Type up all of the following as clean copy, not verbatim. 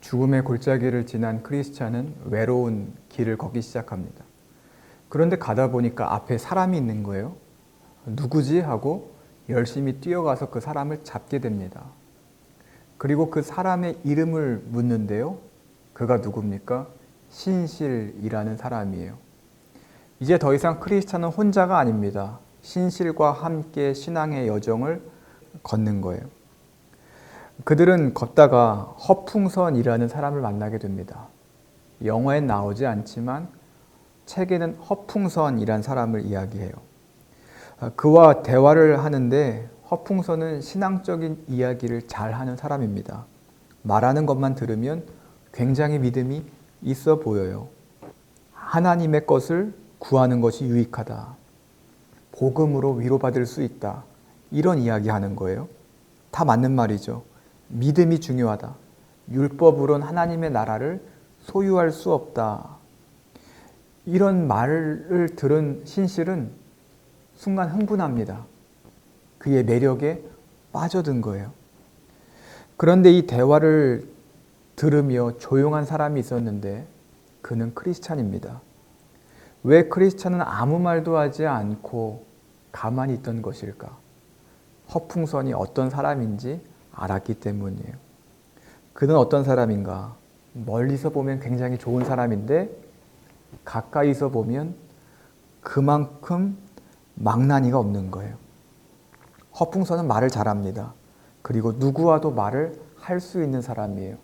죽음의 골짜기를 지난 크리스찬은 외로운 길을 걷기 시작합니다. 그런데 가다 보니까 앞에 사람이 있는 거예요. 누구지? 하고 열심히 뛰어가서 그 사람을 잡게 됩니다. 그리고 그 사람의 이름을 묻는데요. 그가 누굽니까? 신실이라는 사람이에요. 이제 더 이상 크리스찬은 혼자가 아닙니다. 신실과 함께 신앙의 여정을 걷는 거예요. 그들은 걷다가 허풍선이라는 사람을 만나게 됩니다. 영화엔 나오지 않지만 책에는 허풍선이라는 사람을 이야기해요. 그와 대화를 하는데 허풍선은 신앙적인 이야기를 잘하는 사람입니다. 말하는 것만 들으면 굉장히 믿음이 있어 보여요. 하나님의 것을 구하는 것이 유익하다. 복음으로 위로받을 수 있다. 이런 이야기 하는 거예요. 다 맞는 말이죠. 믿음이 중요하다. 율법으론 하나님의 나라를 소유할 수 없다. 이런 말을 들은 신실은 순간 흥분합니다. 그의 매력에 빠져든 거예요. 그런데 이 대화를 들으며 조용한 사람이 있었는데 그는 크리스찬입니다. 왜 크리스찬은 아무 말도 하지 않고 가만히 있던 것일까? 허풍선이 어떤 사람인지 알았기 때문이에요. 그는 어떤 사람인가? 멀리서 보면 굉장히 좋은 사람인데 가까이서 보면 그만큼 망나니가 없는 거예요. 허풍선은 말을 잘합니다. 그리고 누구와도 말을 할 수 있는 사람이에요.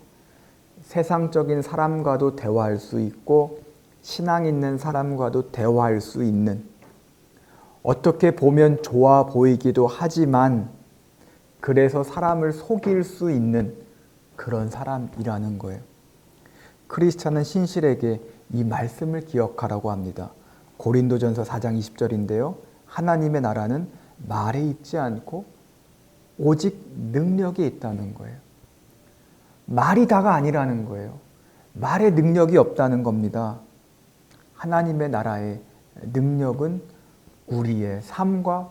세상적인 사람과도 대화할 수 있고 신앙 있는 사람과도 대화할 수 있는, 어떻게 보면 좋아 보이기도 하지만 그래서 사람을 속일 수 있는 그런 사람이라는 거예요. 크리스찬은 신실에게 이 말씀을 기억하라고 합니다. 고린도전서 4장 20절인데요. 하나님의 나라는 말에 있지 않고 오직 능력에 있다는 거예요. 말이 다가 아니라는 거예요. 말에 능력이 없다는 겁니다. 하나님의 나라의 능력은 우리의 삶과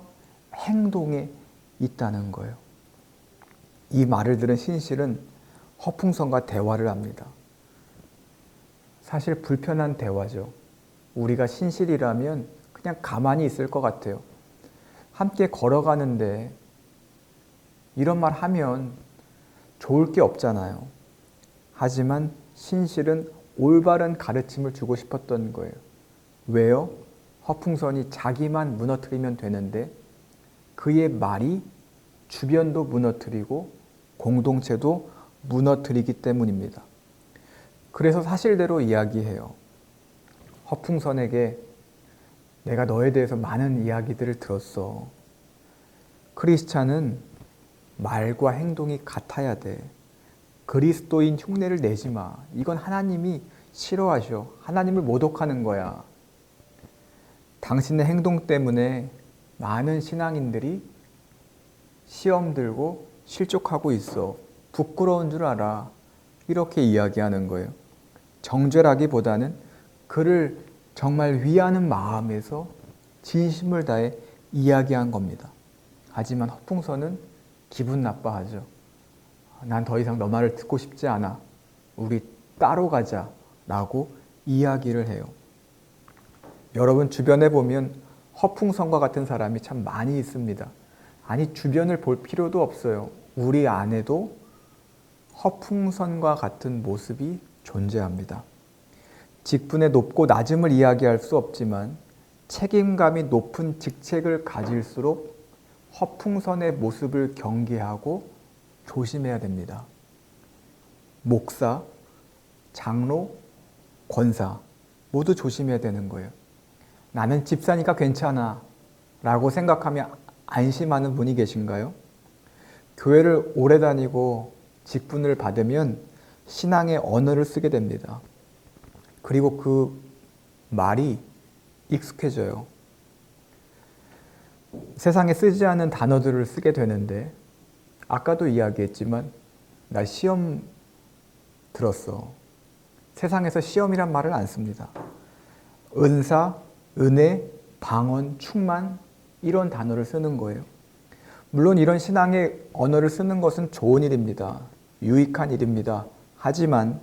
행동에 있다는 거예요. 이 말을 들은 신실은 허풍선과 대화를 합니다. 사실 불편한 대화죠. 우리가 신실이라면 그냥 가만히 있을 것 같아요. 함께 걸어가는데 이런 말 하면 좋을 게 없잖아요. 하지만 신실은 올바른 가르침을 주고 싶었던 거예요. 왜요? 허풍선이 자기만 무너뜨리면 되는데 그의 말이 주변도 무너뜨리고 공동체도 무너뜨리기 때문입니다. 그래서 사실대로 이야기해요. 허풍선에게 내가 너에 대해서 많은 이야기들을 들었어. 크리스찬은 말과 행동이 같아야 돼. 그리스도인 흉내를 내지 마. 이건 하나님이 싫어하셔. 하나님을 모독하는 거야. 당신의 행동 때문에 많은 신앙인들이 시험 들고 실족하고 있어. 부끄러운 줄 알아. 이렇게 이야기하는 거예요. 정죄라기보다는 그를 정말 위하는 마음에서 진심을 다해 이야기한 겁니다. 하지만 허풍선은 기분 나빠하죠. 난 더 이상 너 말을 듣고 싶지 않아. 우리 따로 가자 라고 이야기를 해요. 여러분 주변에 보면 허풍선과 같은 사람이 참 많이 있습니다. 아니 주변을 볼 필요도 없어요. 우리 안에도 허풍선과 같은 모습이 존재합니다. 직분의 높고 낮음을 이야기할 수 없지만 책임감이 높은 직책을 가질수록 허풍선의 모습을 경계하고 조심해야 됩니다. 목사, 장로, 권사 모두 조심해야 되는 거예요. 나는 집사니까 괜찮아 라고 생각하며 안심하는 분이 계신가요? 교회를 오래 다니고 직분을 받으면 신앙의 언어를 쓰게 됩니다. 그리고 그 말이 익숙해져요. 세상에 쓰지 않은 단어들을 쓰게 되는데 아까도 이야기했지만 나 시험 들었어. 세상에서 시험이란 말을 안 씁니다. 은사, 은혜, 방언, 충만 이런 단어를 쓰는 거예요. 물론 이런 신앙의 언어를 쓰는 것은 좋은 일입니다. 유익한 일입니다. 하지만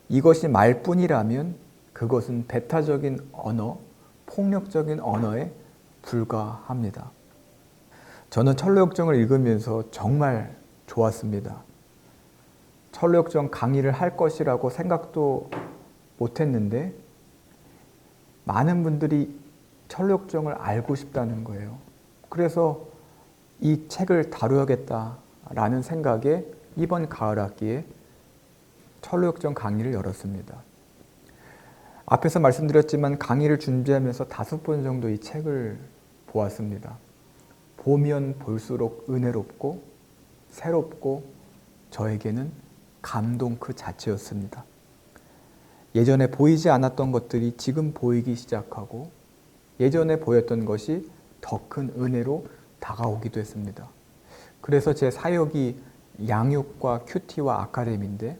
이것이 말뿐이라면 그것은 배타적인 언어, 폭력적인 언어에 불과합니다. 저는 철로역정을 읽으면서 정말 좋았습니다. 철로역정 강의를 할 것이라고 생각도 못했는데 많은 분들이 철로역정을 알고 싶다는 거예요. 그래서 이 책을 다루어야겠다라는 생각에 이번 가을 학기에 철로역정 강의를 열었습니다. 앞에서 말씀드렸지만 강의를 준비하면서 5번 정도 이 책을 보았습니다. 보면 볼수록 은혜롭고 새롭고 저에게는 감동 그 자체였습니다. 예전에 보이지 않았던 것들이 지금 보이기 시작하고 예전에 보였던 것이 더 큰 은혜로 다가오기도 했습니다. 그래서 제 사역이 양육과 큐티와 아카데미인데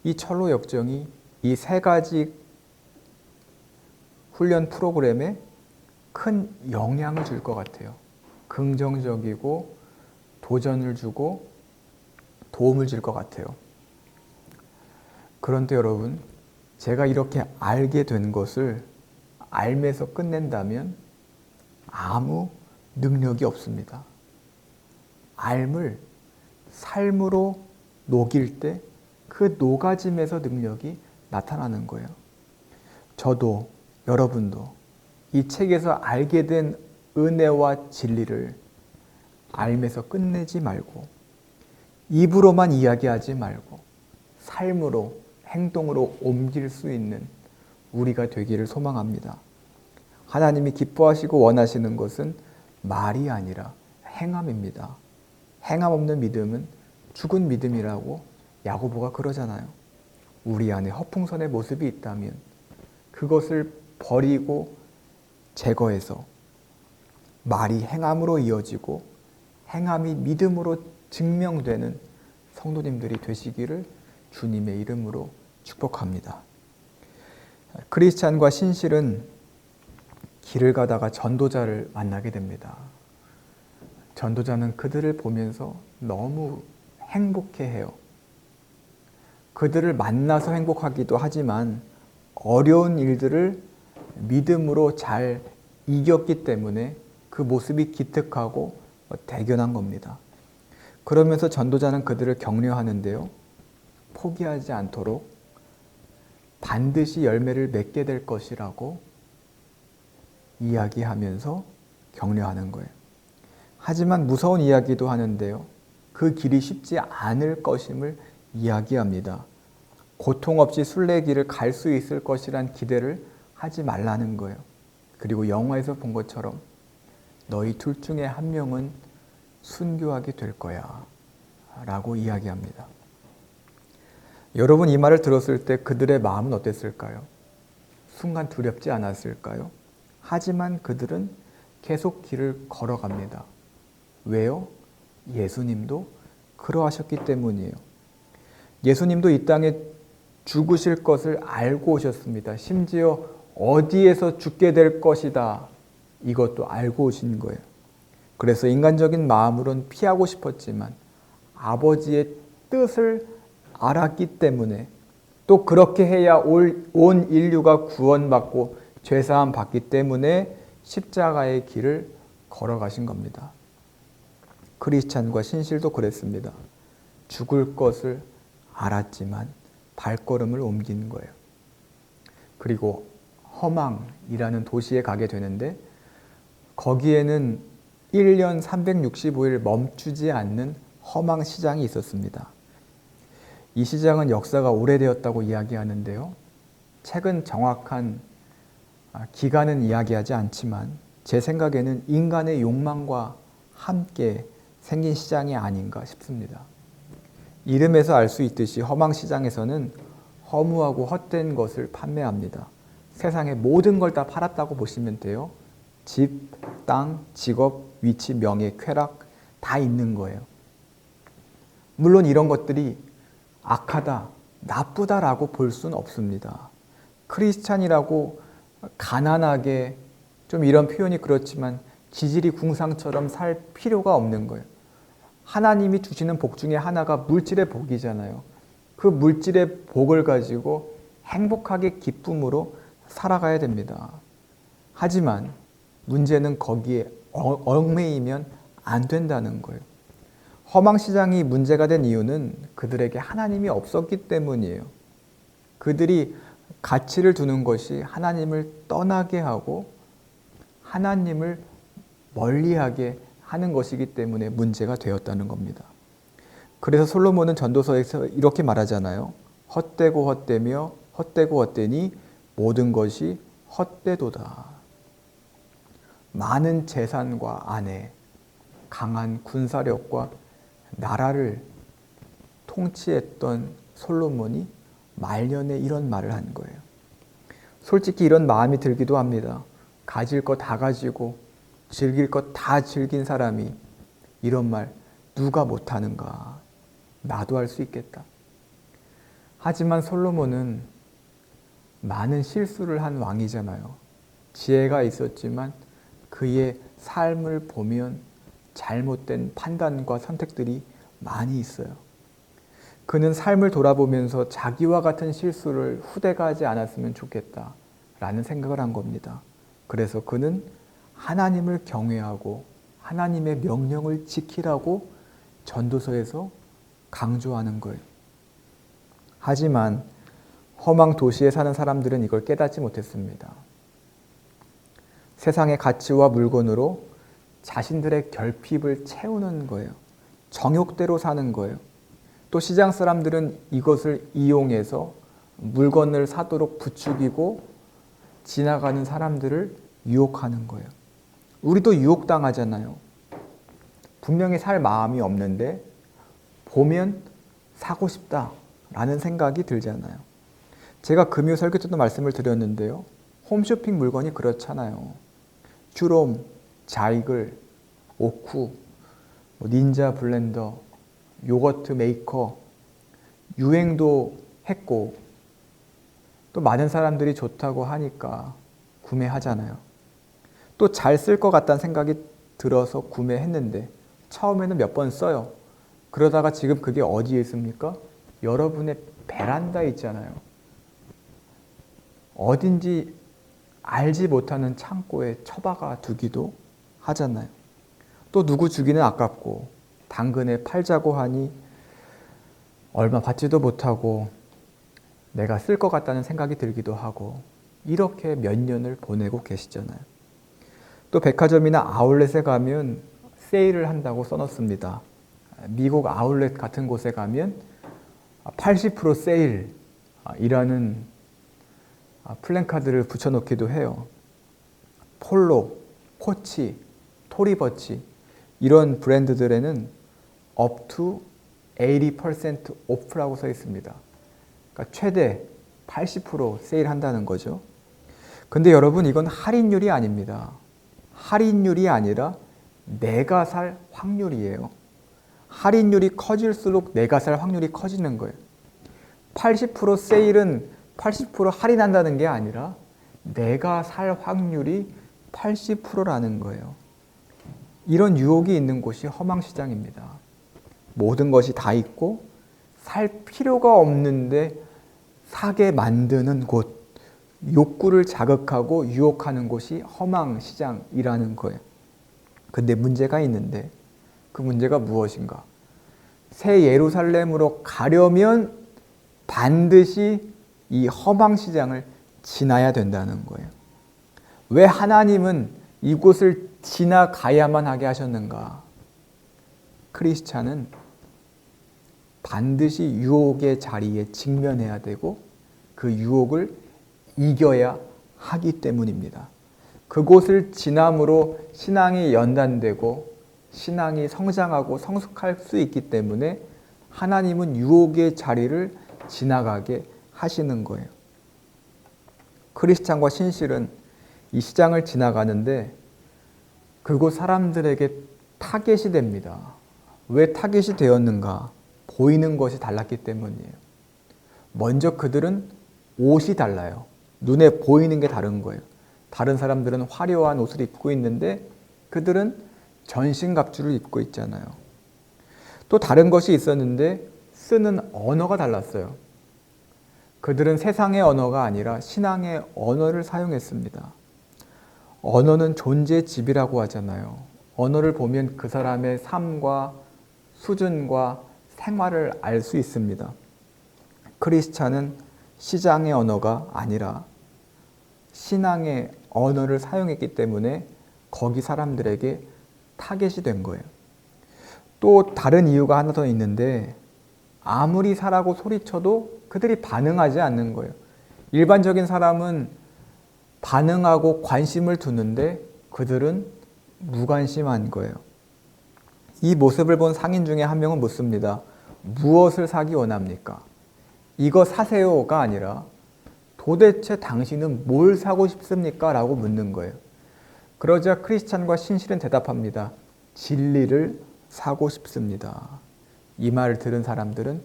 이 철로 역정이 이 3가지 훈련 프로그램에 큰 영향을 줄 것 같아요. 긍정적이고 도전을 주고 도움을 줄 것 같아요. 그런데 여러분, 제가 이렇게 알게 된 것을 알면서 끝낸다면 아무 능력이 없습니다. 알을 삶으로 녹일 때 그 녹아짐에서 능력이 나타나는 거예요. 저도 여러분도 이 책에서 알게 된 은혜와 진리를 알면서 끝내지 말고 입으로만 이야기하지 말고 삶으로 행동으로 옮길 수 있는 우리가 되기를 소망합니다. 하나님이 기뻐하시고 원하시는 것은 말이 아니라 행함입니다. 행함 없는 믿음은 죽은 믿음이라고 야고보가 그러잖아요. 우리 안에 허풍선의 모습이 있다면 그것을 버리고 제거해서 말이 행함으로 이어지고 행함이 믿음으로 증명되는 성도님들이 되시기를 주님의 이름으로 축복합니다. 크리스찬과 신실은 길을 가다가 전도자를 만나게 됩니다. 전도자는 그들을 보면서 너무 행복해해요. 그들을 만나서 행복하기도 하지만 어려운 일들을 믿음으로 잘 이겼기 때문에 그 모습이 기특하고 대견한 겁니다. 그러면서 전도자는 그들을 격려하는데요. 포기하지 않도록 반드시 열매를 맺게 될 것이라고 이야기하면서 격려하는 거예요. 하지만 무서운 이야기도 하는데요. 그 길이 쉽지 않을 것임을 이야기합니다. 고통 없이 순례길을 갈 수 있을 것이란 기대를 하지 말라는 거예요. 그리고 영화에서 본 것처럼 너희 둘 중에 한 명은 순교하게 될 거야 라고 이야기합니다. 여러분 이 말을 들었을 때 그들의 마음은 어땠을까요? 순간 두렵지 않았을까요? 하지만 그들은 계속 길을 걸어갑니다. 왜요? 예수님도 그러하셨기 때문이에요. 예수님도 이 땅에 죽으실 것을 알고 오셨습니다. 심지어 어디에서 죽게 될 것이다. 이것도 알고 오신 거예요. 그래서 인간적인 마음으로는 피하고 싶었지만 아버지의 뜻을 알았기 때문에 또 그렇게 해야 온 인류가 구원받고 죄사함 받기 때문에 십자가의 길을 걸어가신 겁니다. 크리스찬과 신실도 그랬습니다. 죽을 것을 알았지만 발걸음을 옮긴 거예요. 그리고 허망이라는 도시에 가게 되는데 거기에는 1년 365일 멈추지 않는 허망 시장이 있었습니다. 이 시장은 역사가 오래되었다고 이야기하는데요. 책은 정확한 기간은 이야기하지 않지만 제 생각에는 인간의 욕망과 함께 생긴 시장이 아닌가 싶습니다. 이름에서 알 수 있듯이 허망 시장에서는 허무하고 헛된 것을 판매합니다. 세상의 모든 걸 다 팔았다고 보시면 돼요. 집, 땅, 직업, 위치, 명예, 쾌락 다 있는 거예요. 물론 이런 것들이 악하다, 나쁘다라고 볼 수는 없습니다. 크리스찬이라고 가난하게 좀 이런 표현이 그렇지만 지질이 궁상처럼 살 필요가 없는 거예요. 하나님이 주시는 복 중에 하나가 물질의 복이잖아요. 그 물질의 복을 가지고 행복하게 기쁨으로 살아가야 됩니다. 하지만 문제는 거기에 얽매이면 안 된다는 거예요. 허망시장이 문제가 된 이유는 그들에게 하나님이 없었기 때문이에요. 그들이 가치를 두는 것이 하나님을 떠나게 하고 하나님을 멀리하게 하는 것이기 때문에 문제가 되었다는 겁니다. 그래서 솔로몬은 전도서에서 이렇게 말하잖아요. 헛되고 헛되며 헛되고 헛되니 모든 것이 헛되도다. 많은 재산과 아내, 강한 군사력과 나라를 통치했던 솔로몬이 말년에 이런 말을 한 거예요. 솔직히 이런 마음이 들기도 합니다. 가질 거 다 가지고 즐길 것 다 즐긴 사람이 이런 말 누가 못하는가? 나도 할 수 있겠다. 하지만 솔로몬은 많은 실수를 한 왕이잖아요. 지혜가 있었지만 그의 삶을 보면 잘못된 판단과 선택들이 많이 있어요. 그는 삶을 돌아보면서 자기와 같은 실수를 후대가 하지 않았으면 좋겠다라는 생각을 한 겁니다. 그래서 그는 하나님을 경외하고 하나님의 명령을 지키라고 전도서에서 강조하는 거예요. 하지만 험한 도시에 사는 사람들은 이걸 깨닫지 못했습니다. 세상의 가치와 물건으로 자신들의 결핍을 채우는 거예요. 정욕대로 사는 거예요. 또 시장 사람들은 이것을 이용해서 물건을 사도록 부추기고 지나가는 사람들을 유혹하는 거예요. 우리도 유혹당하잖아요. 분명히 살 마음이 없는데 보면 사고 싶다라는 생각이 들잖아요. 제가 금요 설교 때도 말씀을 드렸는데요. 홈쇼핑 물건이 그렇잖아요. 듀롬, 자이글, 오쿠, 닌자 블렌더, 요거트 메이커, 유행도 했고 또 많은 사람들이 좋다고 하니까 구매하잖아요. 또 잘 쓸 것 같다는 생각이 들어서 구매했는데 처음에는 몇 번 써요. 그러다가 지금 그게 어디에 있습니까? 여러분의 베란다에 있잖아요. 어딘지 알지 못하는 창고에 처박아 두기도 하잖아요. 또 누구 주기는 아깝고 당근에 팔자고 하니 얼마 받지도 못하고 내가 쓸 것 같다는 생각이 들기도 하고 이렇게 몇 년을 보내고 계시잖아요. 또 백화점이나 아울렛에 가면 세일을 한다고 써놓습니다. 미국 아울렛 같은 곳에 가면 80% 세일이라는 플랜카드를 붙여놓기도 해요. 폴로, 코치, 토리버치 이런 브랜드들에는 up to 80% off라고 써 있습니다. 그러니까 최대 80% 세일한다는 거죠. 근데 여러분 이건 할인율이 아닙니다. 할인율이 아니라 내가 살 확률이에요. 할인율이 커질수록 내가 살 확률이 커지는 거예요. 80% 세일은 80% 할인한다는 게 아니라 내가 살 확률이 80%라는 거예요. 이런 유혹이 있는 곳이 허망시장입니다. 모든 것이 다 있고 살 필요가 없는데 사게 만드는 곳, 욕구를 자극하고 유혹하는 곳이 허망시장이라는 거예요. 근데 문제가 있는데 그 문제가 무엇인가? 새 예루살렘으로 가려면 반드시 이 허망시장을 지나야 된다는 거예요. 왜 하나님은 이곳을 지나가야만 하게 하셨는가? 크리스찬은 반드시 유혹의 자리에 직면해야 되고 그 유혹을 이겨야 하기 때문입니다. 그곳을 지남으로 신앙이 연단되고 신앙이 성장하고 성숙할 수 있기 때문에 하나님은 유혹의 자리를 지나가게 하시는 거예요. 크리스찬과 신실은 이 시장을 지나가는데 그곳 사람들에게 타겟이 됩니다. 왜 타겟이 되었는가? 보이는 것이 달랐기 때문이에요. 먼저 그들은 옷이 달라요. 눈에 보이는 게 다른 거예요. 다른 사람들은 화려한 옷을 입고 있는데 그들은 전신갑주를 입고 있잖아요. 또 다른 것이 있었는데 쓰는 언어가 달랐어요. 그들은 세상의 언어가 아니라 신앙의 언어를 사용했습니다. 언어는 존재의 집이라고 하잖아요. 언어를 보면 그 사람의 삶과 수준과 생활을 알 수 있습니다. 크리스찬은 시장의 언어가 아니라 신앙의 언어를 사용했기 때문에 거기 사람들에게 타겟이 된 거예요. 또 다른 이유가 하나 더 있는데 아무리 사라고 소리쳐도 그들이 반응하지 않는 거예요. 일반적인 사람은 반응하고 관심을 두는데 그들은 무관심한 거예요. 이 모습을 본 상인 중에 한 명은 묻습니다. 무엇을 사기 원합니까? 이거 사세요가 아니라 도대체 당신은 뭘 사고 싶습니까? 라고 묻는 거예요. 그러자 크리스찬과 신실은 대답합니다. 진리를 사고 싶습니다. 이 말을 들은 사람들은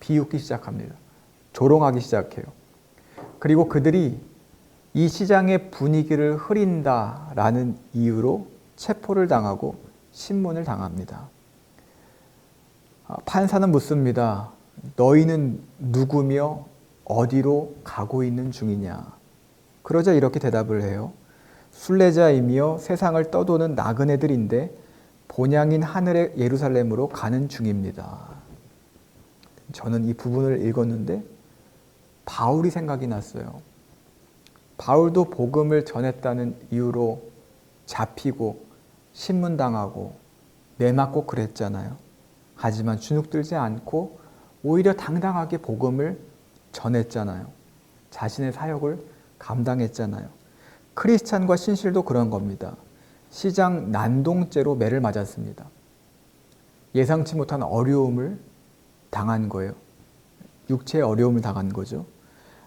비웃기 시작합니다. 조롱하기 시작해요. 그리고 그들이 이 시장의 분위기를 흐린다라는 이유로 체포를 당하고 신문을 당합니다. 판사는 묻습니다. 너희는 누구며 어디로 가고 있는 중이냐? 그러자 이렇게 대답을 해요. 순례자이며 세상을 떠도는 나그네들인데 본향인 하늘의 예루살렘으로 가는 중입니다. 저는 이 부분을 읽었는데 바울이 생각이 났어요. 바울도 복음을 전했다는 이유로 잡히고 신문당하고 매맞고 그랬잖아요. 하지만 주눅들지 않고 오히려 당당하게 복음을 전했잖아요. 자신의 사역을 감당했잖아요. 크리스찬과 신실도 그런 겁니다. 시장 난동죄로 매를 맞았습니다. 예상치 못한 어려움을 당한 거예요. 육체의 어려움을 당한 거죠.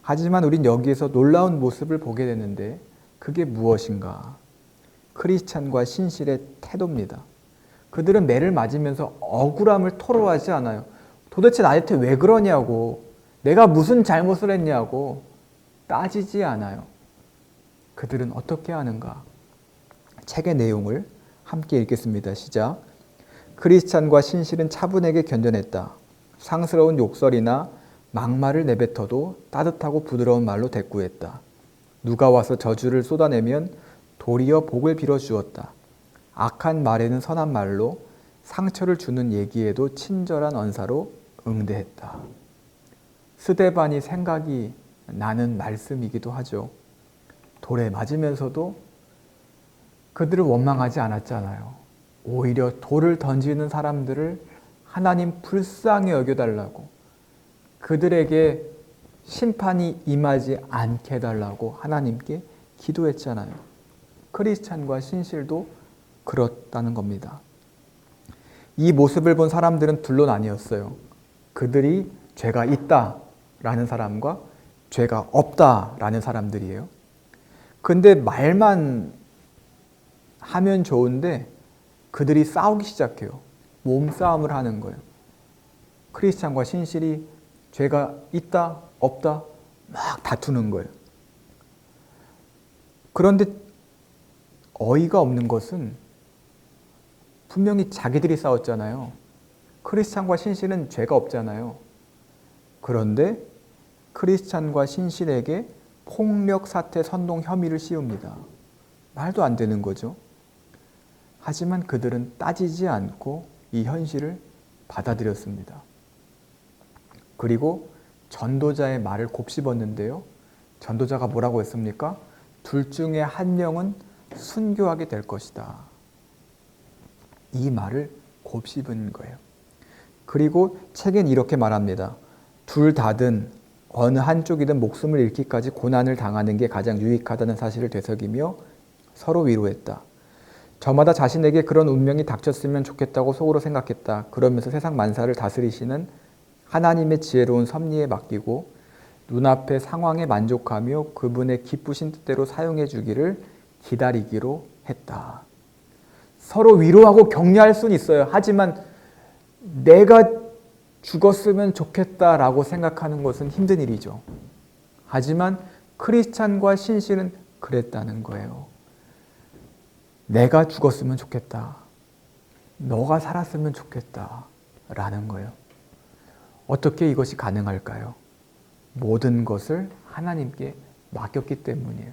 하지만 우린 여기에서 놀라운 모습을 보게 되는데 그게 무엇인가? 크리스찬과 신실의 태도입니다. 그들은 매를 맞으면서 억울함을 토로하지 않아요. 도대체 나한테 왜 그러냐고, 내가 무슨 잘못을 했냐고 따지지 않아요. 그들은 어떻게 하는가? 책의 내용을 함께 읽겠습니다. 시작. 크리스찬과 신실은 차분하게 견뎌냈다. 상스러운 욕설이나 막말을 내뱉어도 따뜻하고 부드러운 말로 대꾸했다. 누가 와서 저주를 쏟아내면 도리어 복을 빌어주었다. 악한 말에는 선한 말로, 상처를 주는 얘기에도 친절한 언사로 응대했다. 스데반이 생각이 나는 말씀이기도 하죠. 돌에 맞으면서도 그들을 원망하지 않았잖아요. 오히려 돌을 던지는 사람들을 하나님 불쌍히 여겨달라고, 그들에게 심판이 임하지 않게 해달라고 하나님께 기도했잖아요. 크리스찬과 신실도 그렇다는 겁니다. 이 모습을 본 사람들은 둘로 나뉘었어요. 그들이 죄가 있다라는 사람과 죄가 없다라는 사람들이에요. 근데 말만 하면 좋은데 그들이 싸우기 시작해요. 몸싸움을 하는 거예요. 크리스찬과 신실이 죄가 있다, 없다 막 다투는 거예요. 그런데 어이가 없는 것은 분명히 자기들이 싸웠잖아요. 크리스찬과 신실은 죄가 없잖아요. 그런데 크리스찬과 신실에게 폭력 사태 선동 혐의를 씌웁니다. 말도 안 되는 거죠. 하지만 그들은 따지지 않고 이 현실을 받아들였습니다. 그리고 전도자의 말을 곱씹었는데요. 전도자가 뭐라고 했습니까? 둘 중에 한 명은 순교하게 될 것이다. 이 말을 곱씹은 거예요. 그리고 책엔 이렇게 말합니다. 둘 다든 어느 한쪽이든 목숨을 잃기까지 고난을 당하는 게 가장 유익하다는 사실을 되새기며 서로 위로했다. 저마다 자신에게 그런 운명이 닥쳤으면 좋겠다고 속으로 생각했다. 그러면서 세상 만사를 다스리시는 하나님의 지혜로운 섭리에 맡기고 눈앞의 상황에 만족하며 그분의 기쁘신 뜻대로 사용해 주기를 기다리기로 했다. 서로 위로하고 격려할 수는 있어요. 하지만 내가 죽었으면 좋겠다라고 생각하는 것은 힘든 일이죠. 하지만 크리스찬과 신실은 그랬다는 거예요. 내가 죽었으면 좋겠다. 너가 살았으면 좋겠다. 라는 거예요. 어떻게 이것이 가능할까요? 모든 것을 하나님께 맡겼기 때문이에요.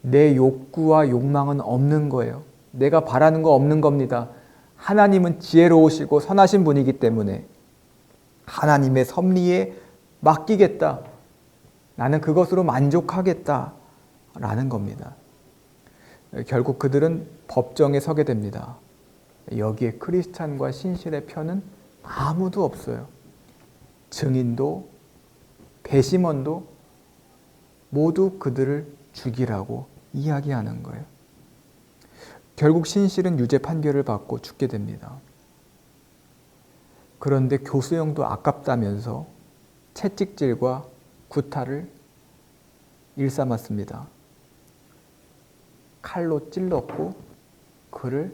내 욕구와 욕망은 없는 거예요. 내가 바라는 거 없는 겁니다. 하나님은 지혜로우시고 선하신 분이기 때문에 하나님의 섭리에 맡기겠다. 나는 그것으로 만족하겠다. 라는 겁니다. 결국 그들은 법정에 서게 됩니다. 여기에 크리스찬과 신실의 편은 아무도 없어요. 증인도 배심원도 모두 그들을 죽이라고 이야기하는 거예요. 결국 신실은 유죄 판결을 받고 죽게 됩니다. 그런데 교수형도 아깝다면서 채찍질과 구타를 일삼았습니다. 칼로 찔렀고 그를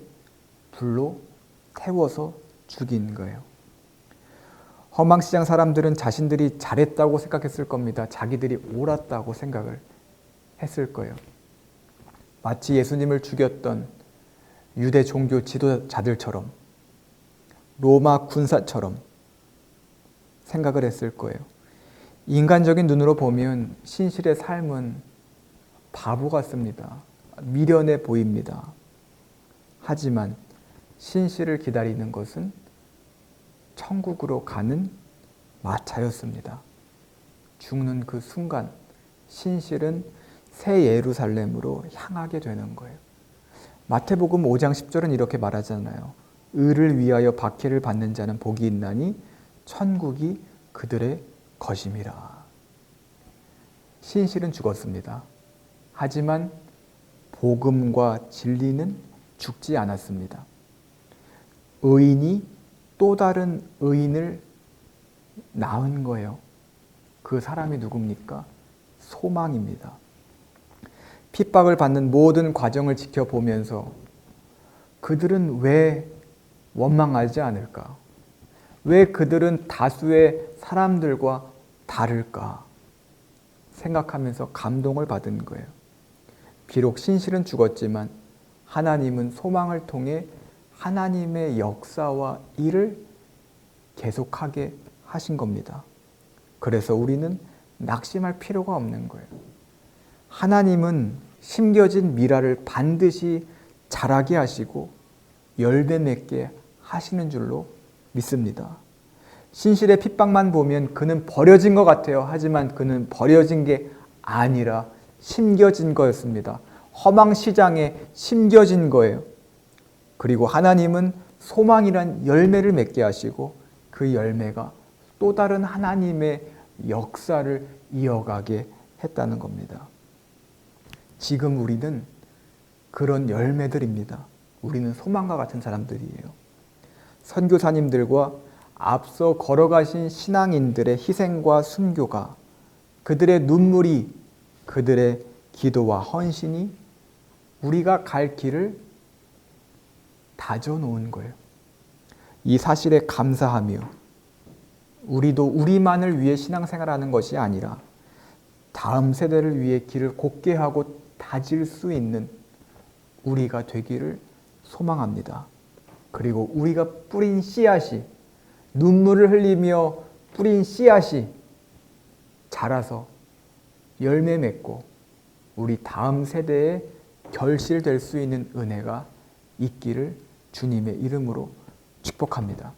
불로 태워서 죽인 거예요. 허망시장 사람들은 자신들이 잘했다고 생각했을 겁니다. 자기들이 옳았다고 생각을 했을 거예요. 마치 예수님을 죽였던 유대 종교 지도자들처럼 로마 군사처럼 생각을 했을 거예요. 인간적인 눈으로 보면 신실의 삶은 바보 같습니다. 미련해 보입니다. 하지만 신실을 기다리는 것은 천국으로 가는 마차였습니다. 죽는 그 순간 신실은 새 예루살렘으로 향하게 되는 거예요. 마태복음 5장 10절은 이렇게 말하잖아요. 의를 위하여 박해를 받는 자는 복이 있나니 천국이 그들의 것임이라. 신실은 죽었습니다. 하지만 복음과 진리는 죽지 않았습니다. 의인이 또 다른 의인을 낳은 거예요. 그 사람이 누굽니까? 소망입니다. 핍박을 받는 모든 과정을 지켜보면서 그들은 왜 원망하지 않을까? 왜 그들은 다수의 사람들과 다를까? 생각하면서 감동을 받은 거예요. 비록 신실은 죽었지만 하나님은 소망을 통해 하나님의 역사와 일을 계속하게 하신 겁니다. 그래서 우리는 낙심할 필요가 없는 거예요. 하나님은 심겨진 미라를 반드시 자라게 하시고 열매 맺게 하시는 줄로 믿습니다. 신실의 핍박만 보면 그는 버려진 것 같아요. 하지만 그는 버려진 게 아니라 심겨진 거였습니다. 허망시장에 심겨진 거예요. 그리고 하나님은 소망이란 열매를 맺게 하시고 그 열매가 또 다른 하나님의 역사를 이어가게 했다는 겁니다. 지금 우리는 그런 열매들입니다. 우리는 소망과 같은 사람들이에요. 선교사님들과 앞서 걸어가신 신앙인들의 희생과 순교가 그들의 눈물이 그들의 기도와 헌신이 우리가 갈 길을 다져놓은 거예요. 이 사실에 감사하며 우리도 우리만을 위해 신앙생활하는 것이 아니라 다음 세대를 위해 길을 곧게 하고 다질 수 있는 우리가 되기를 소망합니다. 그리고 우리가 뿌린 씨앗이 눈물을 흘리며 뿌린 씨앗이 자라서 열매 맺고 우리 다음 세대에 결실될 수 있는 은혜가 있기를 주님의 이름으로 축복합니다.